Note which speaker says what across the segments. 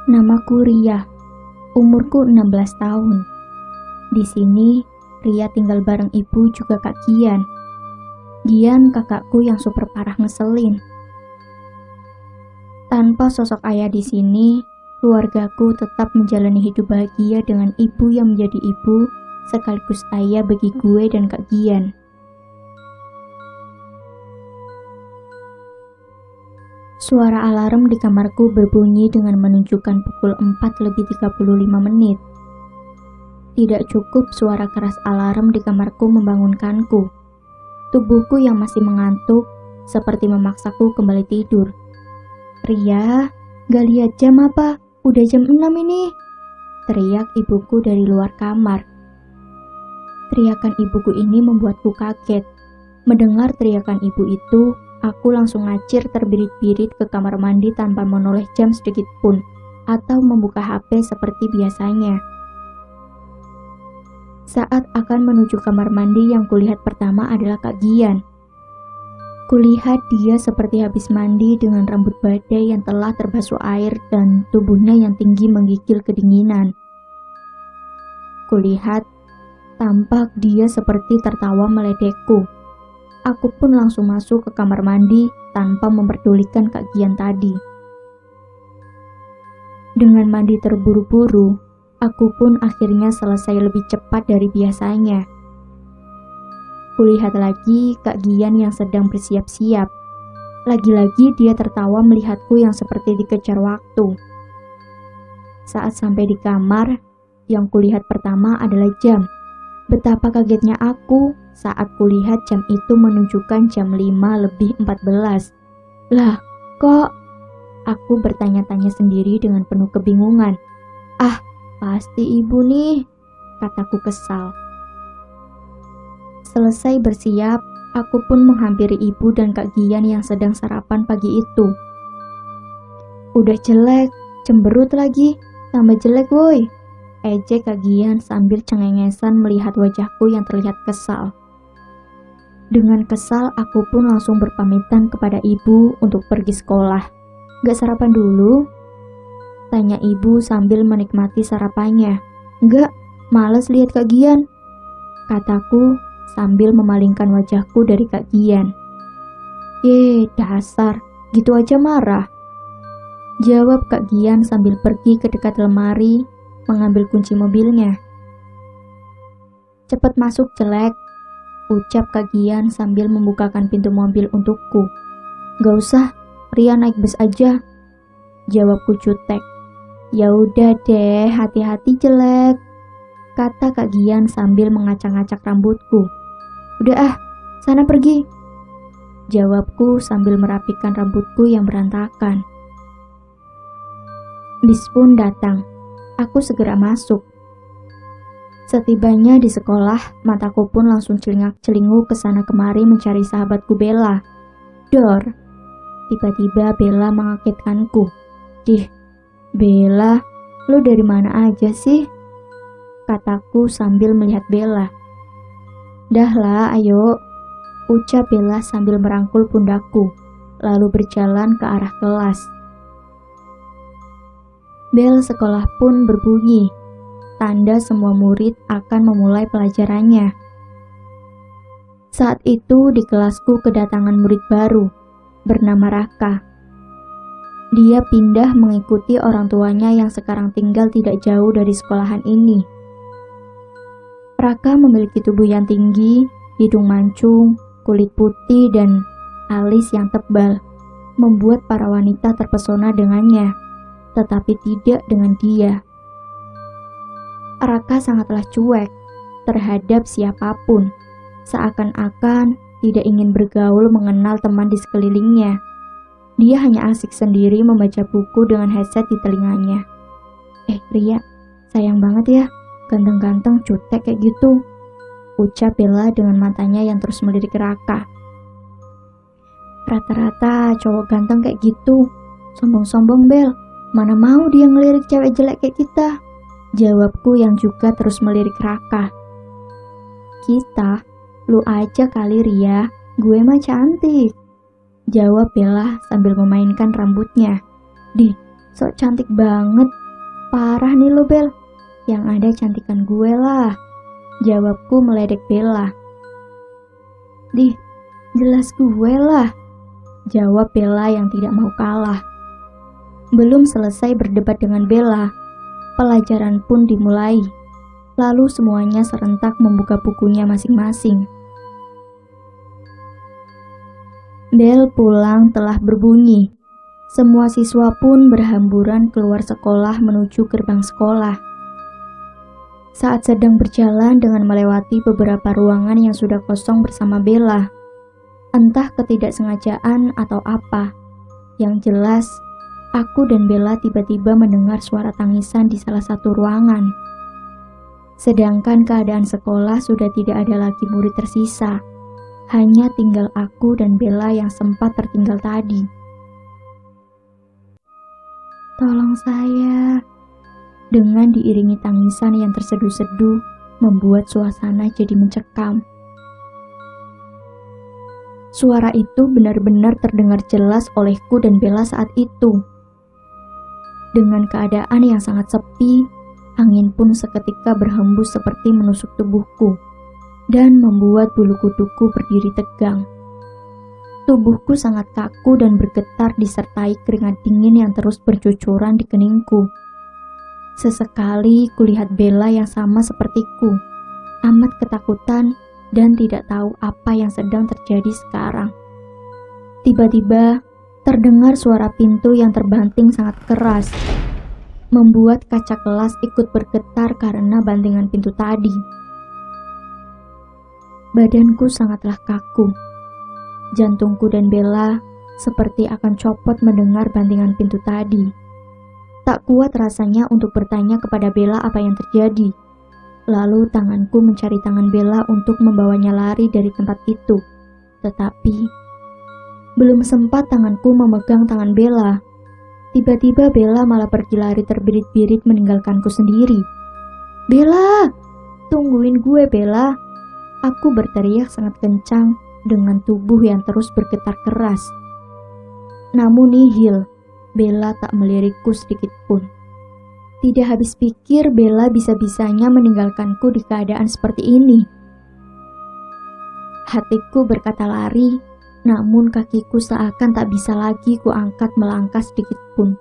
Speaker 1: Namaku Ria, umurku 16 tahun. Di sini, Ria tinggal bareng ibu juga Kak Gian. Gian kakakku yang super parah ngeselin. Tanpa sosok ayah di sini, keluargaku tetap menjalani hidup bahagia dengan ibu yang menjadi ibu sekaligus ayah bagi gue dan Kak Gian. Suara alarm di kamarku berbunyi dengan menunjukkan pukul 4:35. Tidak cukup suara keras alarm di kamarku membangunkanku. Tubuhku yang masih mengantuk seperti memaksaku kembali tidur. "Ria, gak lihat jam apa? Udah jam 6 ini," teriak ibuku dari luar kamar. Teriakan ibuku ini membuatku kaget. Mendengar teriakan ibu itu, aku langsung ngacir terbirit-birit ke kamar mandi tanpa menoleh jam sedikit pun atau membuka HP seperti biasanya. Saat akan menuju kamar mandi, yang kulihat pertama adalah Kak Gian. Kulihat dia seperti habis mandi dengan rambut badai yang telah terbasuh air dan tubuhnya yang tinggi menggigil kedinginan. Kulihat tampak dia seperti tertawa meledekku. Aku pun langsung masuk ke kamar mandi tanpa memperdulikan Kak Gian tadi. Dengan mandi terburu-buru, aku pun akhirnya selesai lebih cepat dari biasanya. Kulihat lagi Kak Gian yang sedang bersiap-siap. Lagi-lagi dia tertawa melihatku yang seperti dikejar waktu. Saat sampai di kamar, yang kulihat pertama adalah jam. Betapa kagetnya aku saat kulihat jam itu menunjukkan jam 5:14. Lah, kok? Aku bertanya-tanya sendiri dengan penuh kebingungan. "Ah, pasti ibu nih," kataku kesal. Selesai bersiap, aku pun menghampiri ibu dan Kak Gian yang sedang sarapan pagi itu. "Udah jelek, cemberut lagi, tambah jelek woi," ejek Kak Gian sambil cengengesan melihat wajahku yang terlihat kesal. Dengan kesal, aku pun langsung berpamitan kepada ibu untuk pergi sekolah. "Gak sarapan dulu?" tanya ibu sambil menikmati sarapannya. "Gak, males lihat Kak Gian," kataku sambil memalingkan wajahku dari Kak Gian. Dasar, gitu aja marah," jawab Kak Gian sambil pergi ke dekat lemari mengambil kunci mobilnya. "Cepet masuk jelek," ucap Kak Gian sambil membukakan pintu mobil untukku. "Gak usah, Ria naik bus aja," jawabku jutek. "Ya udah deh, hati-hati jelek," kata Kak Gian sambil mengacak-ngacak rambutku. "Udah ah, sana pergi," jawabku sambil merapikan rambutku yang berantakan. Bis pun datang. Aku segera masuk. Setibanya di sekolah, mataku pun langsung celingak-celinguk ke sana kemari mencari sahabatku Bella. Dor, tiba-tiba Bella mengagetkanku. "Dih, Bella, lu dari mana aja sih?" kataku sambil melihat Bella. "Dah lah, ayo," ucap Bella sambil merangkul pundakku, lalu berjalan ke arah kelas. Bel sekolah pun berbunyi, tanda semua murid akan memulai pelajarannya. Saat itu di kelasku kedatangan murid baru, bernama Raka. Dia pindah mengikuti orang tuanya yang sekarang tinggal tidak jauh dari sekolahan ini. Raka memiliki tubuh yang tinggi, hidung mancung, kulit putih, dan alis yang tebal, membuat para wanita terpesona dengannya. Tetapi tidak dengan dia. Raka sangatlah cuek terhadap siapapun, seakan-akan tidak ingin bergaul mengenal teman di sekelilingnya. Dia hanya asik sendiri membaca buku dengan headset di telinganya. Ria, sayang banget ya, ganteng-ganteng cutek kayak gitu," ucap Bella dengan matanya yang terus melirik Raka. "Rata-rata cowok ganteng kayak gitu, sombong-sombong Bel. Mana mau dia ngelirik cewek jelek kayak kita," jawabku yang juga terus melirik Raka. "Kita? Lu aja kali Ria, gue mah cantik," jawab Bella sambil memainkan rambutnya. "Dih, Sok cantik banget. Parah nih lo, Bel. Yang ada cantikan gue lah. Jawabku meledek Bella. Dih, jelas gue lah. Jawab Bella yang tidak mau kalah. Belum selesai berdebat dengan Bella, pelajaran pun dimulai. Lalu semuanya serentak membuka bukunya masing-masing. Bel pulang telah berbunyi. Semua siswa pun berhamburan keluar sekolah menuju gerbang sekolah. Saat sedang berjalan dengan melewati beberapa ruangan yang sudah kosong bersama Bella, entah ketidaksengajaan atau apa, yang jelas aku dan Bella tiba-tiba mendengar suara tangisan di salah satu ruangan. Sedangkan keadaan sekolah sudah tidak ada lagi murid tersisa, hanya tinggal aku dan Bella yang sempat tertinggal tadi. Tolong saya. Dengan diiringi tangisan yang terseduh-seduh, membuat suasana jadi mencekam. Suara itu benar-benar terdengar jelas olehku dan Bella saat itu. Dengan keadaan yang sangat sepi, angin pun seketika berhembus seperti menusuk tubuhku dan membuat bulu kuduku berdiri tegang. Tubuhku sangat kaku dan bergetar disertai keringat dingin yang terus bercucuran di keningku. Sesekali kulihat Bella yang sama sepertiku, amat ketakutan dan tidak tahu apa yang sedang terjadi sekarang. Tiba-tiba terdengar suara pintu yang terbanting sangat keras, membuat kaca kelas ikut bergetar karena bantingan pintu tadi. Badanku sangatlah kaku. Jantungku dan Bella seperti akan copot mendengar bantingan pintu tadi. Tak kuat rasanya untuk bertanya kepada Bella apa yang terjadi. Lalu tanganku mencari tangan Bella untuk membawanya lari dari tempat itu. Tetapi belum sempat tanganku memegang tangan Bella, tiba-tiba Bella malah pergi lari terbirit-birit meninggalkanku sendiri. Bella, tungguin gue Bella. Aku berteriak sangat kencang dengan tubuh yang terus bergetar keras. Namun nihil, Bella tak melirikku sedikit pun. Tidak habis pikir Bella bisa-bisanya meninggalkanku di keadaan seperti ini. Hatiku berkata lari, namun kakiku seakan tak bisa lagi kuangkat melangkah sedikit pun.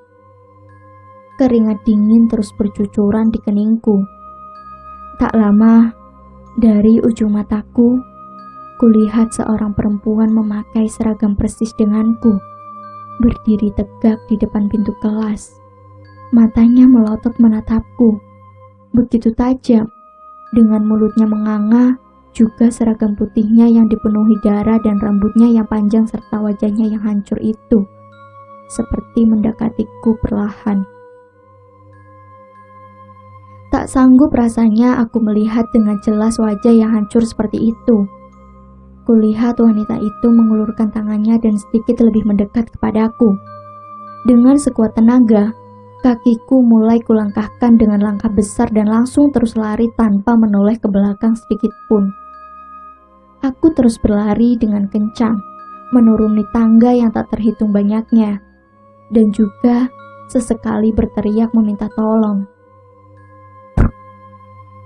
Speaker 1: Keringat dingin terus bercucuran di keningku. Tak lama, dari ujung mataku, kulihat seorang perempuan memakai seragam persis denganku, berdiri tegak di depan pintu kelas. Matanya melotot menatapku, begitu tajam, dengan mulutnya menganga, juga seragam putihnya yang dipenuhi darah dan rambutnya yang panjang serta wajahnya yang hancur itu, seperti mendekatiku perlahan. Tak sanggup rasanya aku melihat dengan jelas wajah yang hancur seperti itu. Kulihat wanita itu mengulurkan tangannya dan sedikit lebih mendekat kepadaku. Dengan sekuat tenaga, kakiku mulai kulangkahkan dengan langkah besar dan langsung terus lari tanpa menoleh ke belakang sedikit pun. Aku terus berlari dengan kencang, menuruni tangga yang tak terhitung banyaknya, dan juga sesekali berteriak meminta tolong.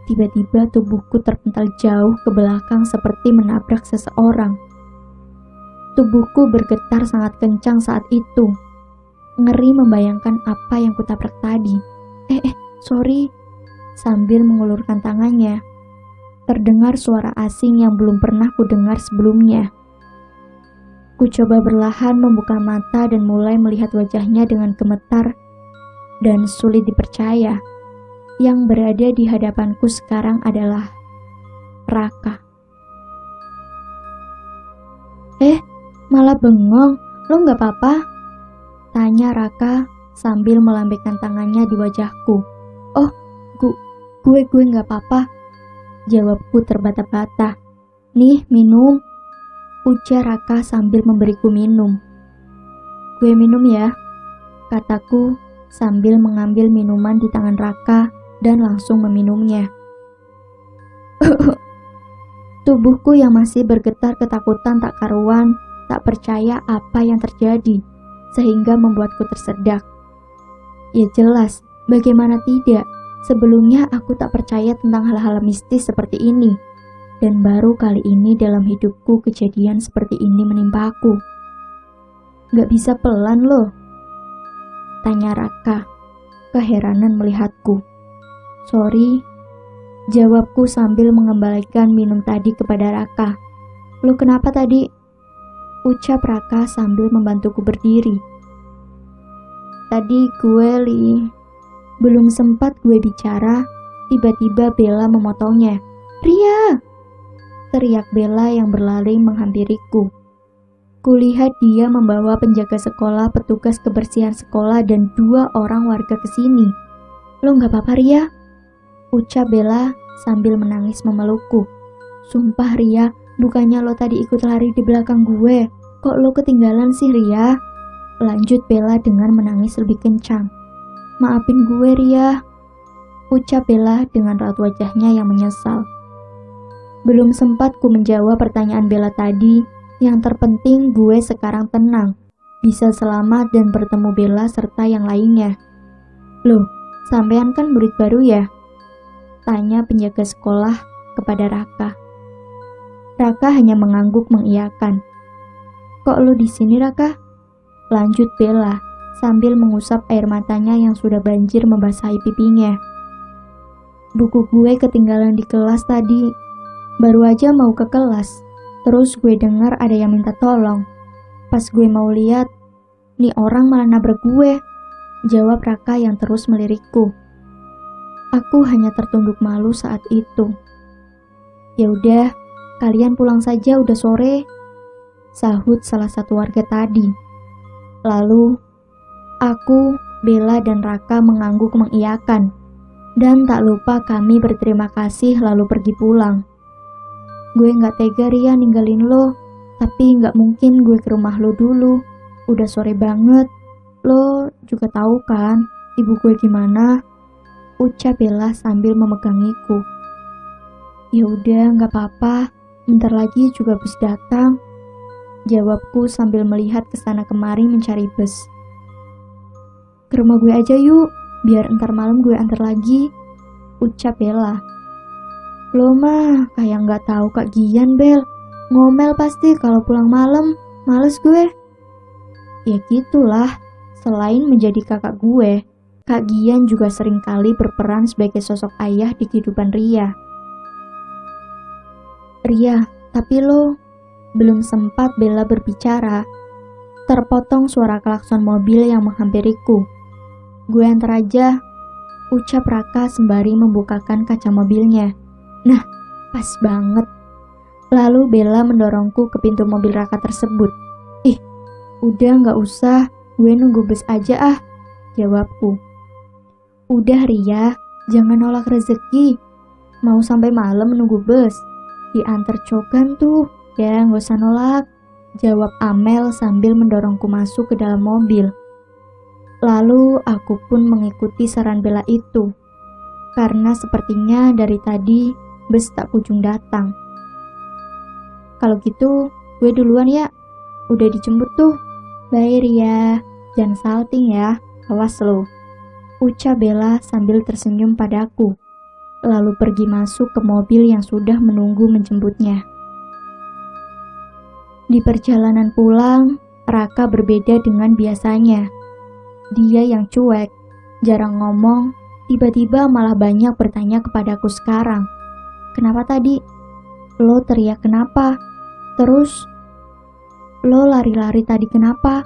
Speaker 1: Tiba-tiba tubuhku terpental jauh ke belakang seperti menabrak seseorang. Tubuhku bergetar sangat kencang saat itu. Ngeri membayangkan apa yang kutabrak tadi. Sorry. Sambil mengulurkan tangannya, terdengar suara asing yang belum pernah kudengar sebelumnya. Ku coba berlahan membuka mata dan mulai melihat wajahnya dengan gemetar dan sulit dipercaya. Yang berada di hadapanku sekarang adalah Raka. Malah bengong, lo gak apa-apa? Tanya Raka sambil melambaikan tangannya di wajahku. Oh, gue gak apa-apa. Jawabku terbata-bata. Nih, minum. Ujar Raka sambil memberiku minum. Gue minum ya, kataku sambil mengambil minuman di tangan Raka dan langsung meminumnya. Tubuhku yang masih bergetar ketakutan tak karuan, tak percaya apa yang terjadi, sehingga membuatku tersedak. Ya jelas, bagaimana tidak? Sebelumnya aku tak percaya tentang hal-hal mistis seperti ini. Dan baru kali ini dalam hidupku kejadian seperti ini menimpa aku. Gak bisa pelan loh? Tanya Raka, keheranan melihatku. Sorry, jawabku sambil mengembalikan minum tadi kepada Raka. Lo kenapa tadi? Ucap Raka sambil membantuku berdiri. Tadi gue belum sempat gue bicara, tiba-tiba Bella memotongnya. Ria! Teriak Bella yang berlari menghampiriku. Kulihat dia membawa penjaga sekolah, petugas kebersihan sekolah, dan 2 orang warga ke sini. Lo gak apa-apa Ria? Ucap Bella sambil menangis memelukku. Sumpah Ria, bukannya lo tadi ikut lari di belakang gue. Kok lo ketinggalan sih Ria? Lanjut Bella dengan menangis lebih kencang. Maafin gue Ria, ucap Bella dengan raut wajahnya yang menyesal. Belum sempat ku menjawab pertanyaan Bella tadi, yang terpenting gue sekarang tenang, bisa selamat dan bertemu Bella serta yang lainnya. Loh, sampean kan murid baru ya? Tanya penjaga sekolah kepada Raka. Raka hanya mengangguk mengiyakan. Kok lu di sini Raka? Lanjut Bella sambil mengusap air matanya yang sudah banjir membasahi pipinya. Buku gue ketinggalan di kelas tadi. Baru aja mau ke kelas, terus gue dengar ada yang minta tolong. Pas gue mau lihat, nih orang malah nabrak gue. Jawab Raka yang terus melirikku. Aku hanya tertunduk malu saat itu. Ya udah, kalian pulang saja udah sore, sahut salah satu warga tadi. Lalu, aku, Bella dan Raka mengangguk mengiyakan. Dan tak lupa kami berterima kasih lalu pergi pulang. Gue gak tega Ria ninggalin lo, tapi gak mungkin gue ke rumah lo dulu. Udah sore banget. Lo juga tahu kan ibu gue gimana? Ucap Bella sambil memegangiku. Ya udah gak apa-apa, bentar lagi juga bus datang. Jawabku sambil melihat kesana kemari mencari bus. Ke rumah gue aja yuk, biar entar malam gue antar lagi. Ucap Bella. Lo mah kayak gak tahu Kak Gian Bel. Ngomel pasti kalau pulang malam. Males gue. Ya gitulah. Selain menjadi kakak gue, Kak Gian juga sering kali berperan sebagai sosok ayah di kehidupan Ria. Ria, tapi lo... Belum sempat Bella berbicara, terpotong suara klakson mobil yang menghampiriku. Gue antar aja, ucap Raka sembari membukakan kaca mobilnya. Nah, pas banget. Lalu Bella mendorongku ke pintu mobil Raka tersebut. Ih, udah gak usah, gue nunggu bus aja ah, jawabku. Udah Ria, jangan nolak rezeki. Mau sampai malam menunggu bus. Diantar Cogan tuh, ya gak usah nolak, jawab Amel sambil mendorongku masuk ke dalam mobil. Lalu aku pun mengikuti saran Bella itu, karena sepertinya dari tadi bus tak kunjung datang. Kalau gitu, gue duluan ya. Udah dijemput tuh. Bye Ria, jangan salting ya, awas lo. Ucap Bella sambil tersenyum padaku. Lalu pergi masuk ke mobil yang sudah menunggu menjemputnya. Di perjalanan pulang, Raka berbeda dengan biasanya. Dia yang cuek, jarang ngomong, tiba-tiba malah banyak bertanya kepadaku sekarang. Kenapa tadi? Lo teriak kenapa? Terus, lo lari-lari tadi kenapa?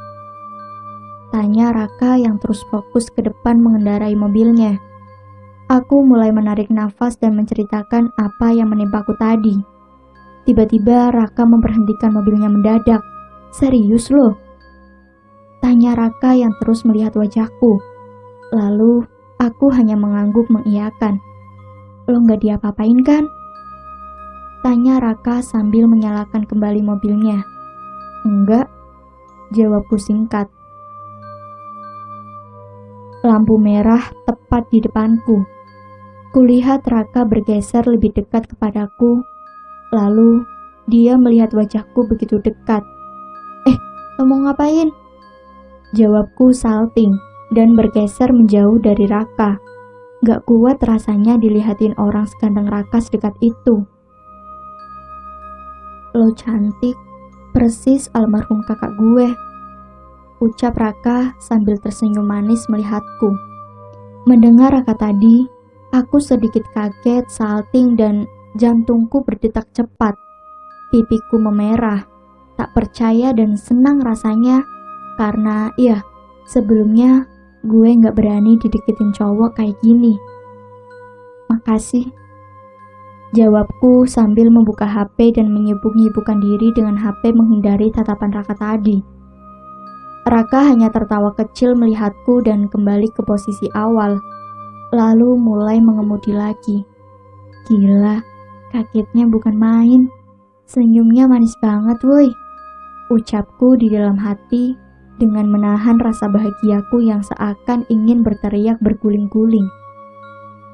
Speaker 1: Tanya Raka yang terus fokus ke depan mengendarai mobilnya. Aku mulai menarik nafas dan menceritakan apa yang menimpaku tadi. Tiba-tiba Raka memberhentikan mobilnya mendadak. Serius lo? Tanya Raka yang terus melihat wajahku. Lalu, aku hanya mengangguk mengiyakan. Lo gak diapa-apain kan? Tanya Raka sambil menyalakan kembali mobilnya. Enggak, jawabku singkat. Lampu merah tepat di depanku. Kulihat Raka bergeser lebih dekat kepadaku. Lalu, dia melihat wajahku begitu dekat. Lo mau ngapain? Jawabku salting. dan bergeser menjauh dari Raka. Gak kuat rasanya dilihatin orang seganteng Raka sedekat itu. Lo cantik, persis almarhum kakak gue, ucap Raka sambil tersenyum manis melihatku. Mendengar Raka tadi, aku sedikit kaget, salting, dan jantungku berdetak cepat. Pipiku memerah, tak percaya dan senang rasanya karena sebelumnya gue gak berani dideketin cowok kayak gini. Makasih, jawabku sambil membuka HP dan menyibuk-nyibukkan diri dengan HP menghindari tatapan Raka tadi. Raka hanya tertawa kecil melihatku dan kembali ke posisi awal, lalu mulai mengemudi lagi. Gila, kagetnya bukan main. Senyumnya manis banget woi, ucapku di dalam hati dengan menahan rasa bahagiaku yang seakan ingin berteriak berguling-guling.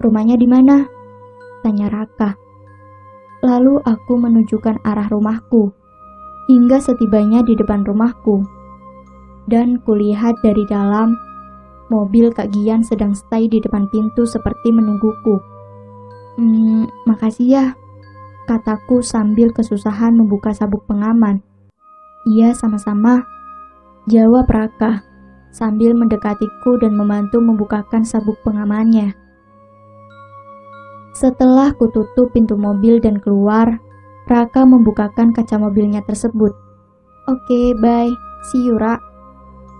Speaker 1: Rumahnya di mana? Tanya Raka. Lalu aku menunjukkan arah rumahku, hingga setibanya di depan rumahku. Dan kulihat dari dalam, mobil Kak Gian sedang stay di depan pintu seperti menungguku. Makasih ya, kataku sambil kesusahan membuka sabuk pengaman. Iya, sama-sama, jawab Raka sambil mendekatiku dan membantu membukakan sabuk pengamannya. Setelah kututup pintu mobil dan keluar, Raka membukakan kaca mobilnya tersebut. Oke, bye, see you, Ra,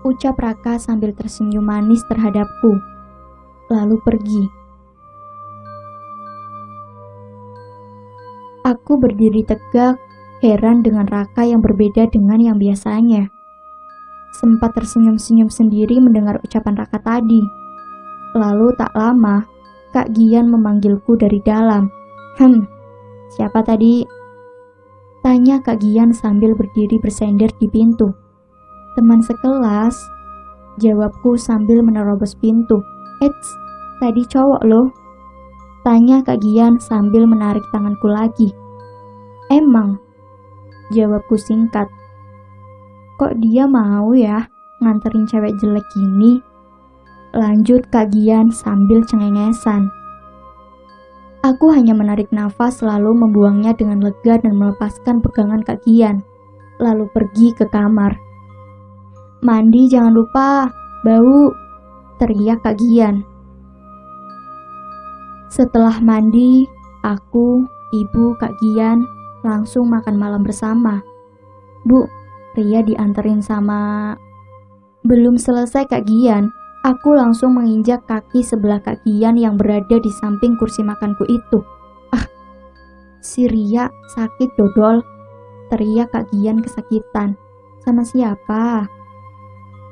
Speaker 1: ucap Raka sambil tersenyum manis terhadapku, lalu pergi. Aku berdiri tegak, heran dengan Raka yang berbeda dengan yang biasanya. Sempat tersenyum-senyum sendiri mendengar ucapan Raka tadi. Lalu tak lama, Kak Gian memanggilku dari dalam. Siapa tadi? Tanya Kak Gian sambil berdiri bersender di pintu. Teman sekelas, jawabku sambil menerobos pintu. Eits, tadi cowok loh. Tanya Kak Gian sambil menarik tanganku lagi. Emang, jawabku singkat. Kok dia mau ya nganterin cewek jelek gini? Lanjut Kak Gian sambil cengengesan. Aku hanya menarik nafas lalu membuangnya dengan lega dan melepaskan pegangan Kak Gian, lalu pergi ke kamar. Mandi jangan lupa, bau, teriak Kak Gian. Setelah mandi, aku, ibu, Kak Gian langsung makan malam bersama. Bu, Ria dianterin sama... Belum selesai Kak Gian, aku langsung menginjak kaki sebelah Kak Gian yang berada di samping kursi makanku itu. Si Ria sakit dodol, teriak Kak Gian kesakitan. Sama siapa?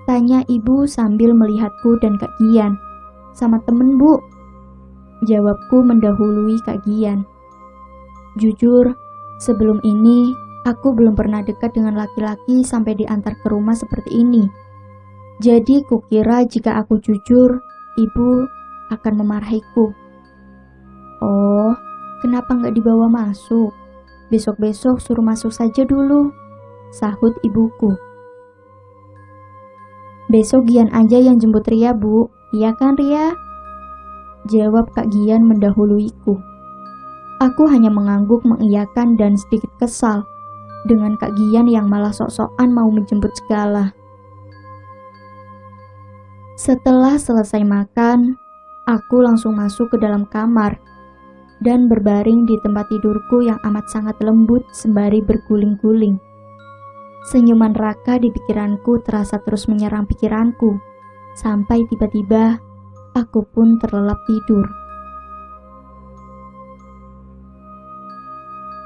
Speaker 1: Tanya ibu sambil melihatku dan Kak Gian. Sama temen bu, jawabku mendahului Kak Gian. Jujur, sebelum ini aku belum pernah dekat dengan laki-laki sampai diantar ke rumah seperti ini. Jadi kukira jika aku jujur, ibu akan memarahiku. Oh, kenapa nggak dibawa masuk? Besok-besok suruh masuk saja dulu, sahut ibuku. Besok Gian aja yang jemput Ria bu, iya kan Ria? Jawab Kak Gian mendahuluiku. Aku hanya mengangguk mengiyakan dan sedikit kesal dengan Kak Gian yang malah sok-sokan mau menjemput segala. Setelah selesai makan, aku langsung masuk ke dalam kamar dan berbaring di tempat tidurku yang amat sangat lembut sembari berguling-guling. Senyuman Raka di pikiranku terasa terus menyerang pikiranku, sampai tiba-tiba aku pun terlelap tidur.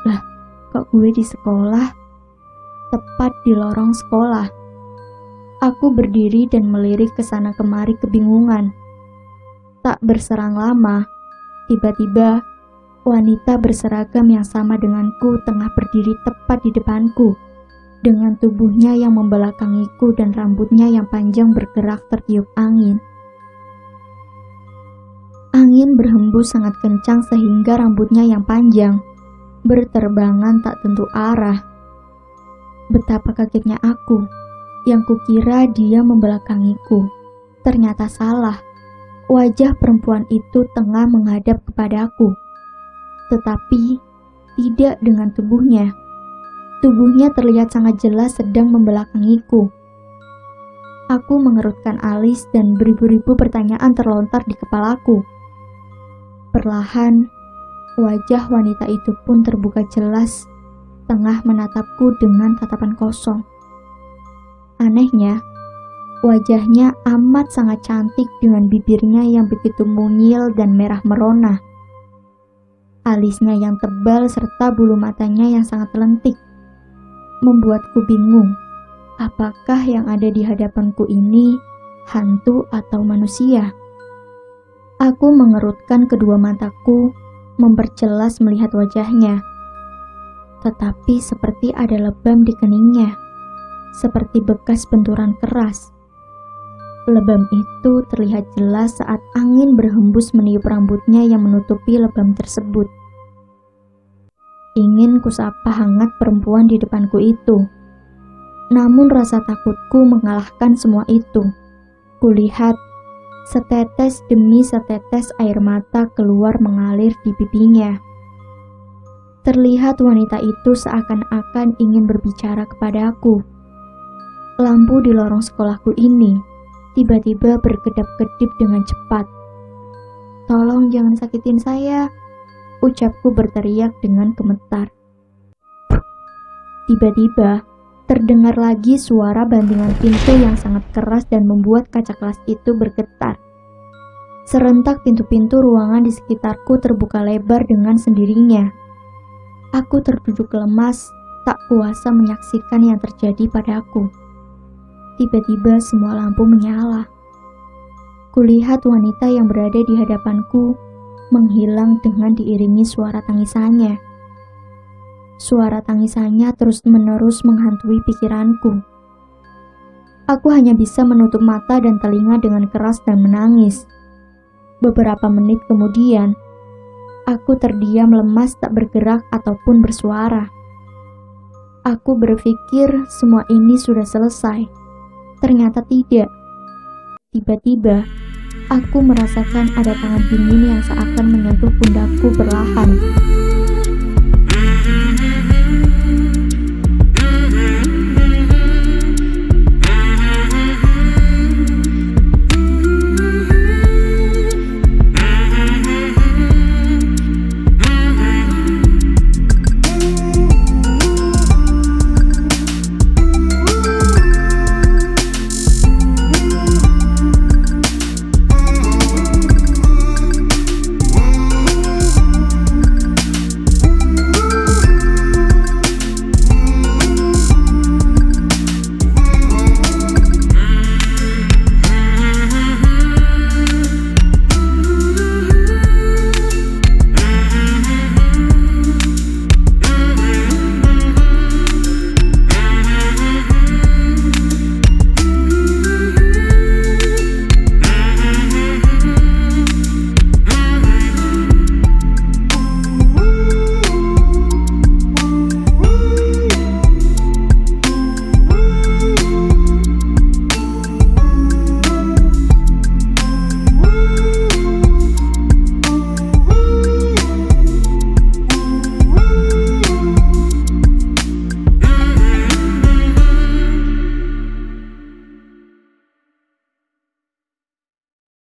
Speaker 1: Lah, kok gue di sekolah? Tepat di lorong sekolah. Aku berdiri dan melirik ke sana kemari kebingungan. Tak berserang lama, tiba-tiba wanita berseragam yang sama denganku tengah berdiri tepat di depanku, dengan tubuhnya yang membelakangiku dan rambutnya yang panjang bergerak tertiup angin. Angin berhembus sangat kencang sehingga rambutnya yang panjang berterbangan tak tentu arah. Betapa kagetnya aku, yang kukira dia membelakangiku. Ternyata salah. Wajah perempuan itu tengah menghadap kepadaku. Tetapi tidak dengan tubuhnya. Tubuhnya terlihat sangat jelas sedang membelakangiku. Aku mengerutkan alis dan beribu-ribu pertanyaan terlontar di kepalaku. Perlahan, wajah wanita itu pun terbuka jelas, tengah menatapku dengan tatapan kosong. Anehnya, wajahnya amat sangat cantik dengan bibirnya yang begitu mungil dan merah merona. Alisnya yang tebal serta bulu matanya yang sangat lentik. Membuatku bingung, apakah yang ada di hadapanku ini hantu atau manusia? Aku mengerutkan kedua mataku, memperjelas melihat wajahnya. Tetapi seperti ada lebam di keningnya, seperti bekas benturan keras. Lebam itu terlihat jelas saat angin berhembus meniup rambutnya yang menutupi lebam tersebut. Ingin kusapa hangat perempuan di depanku itu. Namun rasa takutku mengalahkan semua itu. Kulihat setetes demi setetes air mata keluar mengalir di pipinya. Terlihat wanita itu seakan-akan ingin berbicara kepadaku. Lampu di lorong sekolahku ini tiba-tiba berkedap-kedip dengan cepat. "Tolong jangan sakitin saya," ucapku berteriak dengan gemetar. Tiba-tiba, terdengar lagi suara bantingan pintu yang sangat keras dan membuat kaca kelas itu bergetar. Serentak pintu-pintu ruangan di sekitarku terbuka lebar dengan sendirinya. Aku terduduk lemas, tak kuasa menyaksikan yang terjadi padaku. Tiba-tiba semua lampu menyala. Kulihat wanita yang berada di hadapanku menghilang dengan diiringi suara tangisannya. Suara tangisannya terus-menerus menghantui pikiranku. Aku hanya bisa menutup mata dan telinga dengan keras dan menangis. Beberapa menit kemudian, aku terdiam lemas tak bergerak ataupun bersuara. Aku berpikir semua ini sudah selesai. Ternyata tidak. Tiba-tiba, aku merasakan ada tangan dingin yang seakan menyentuh pundakku perlahan.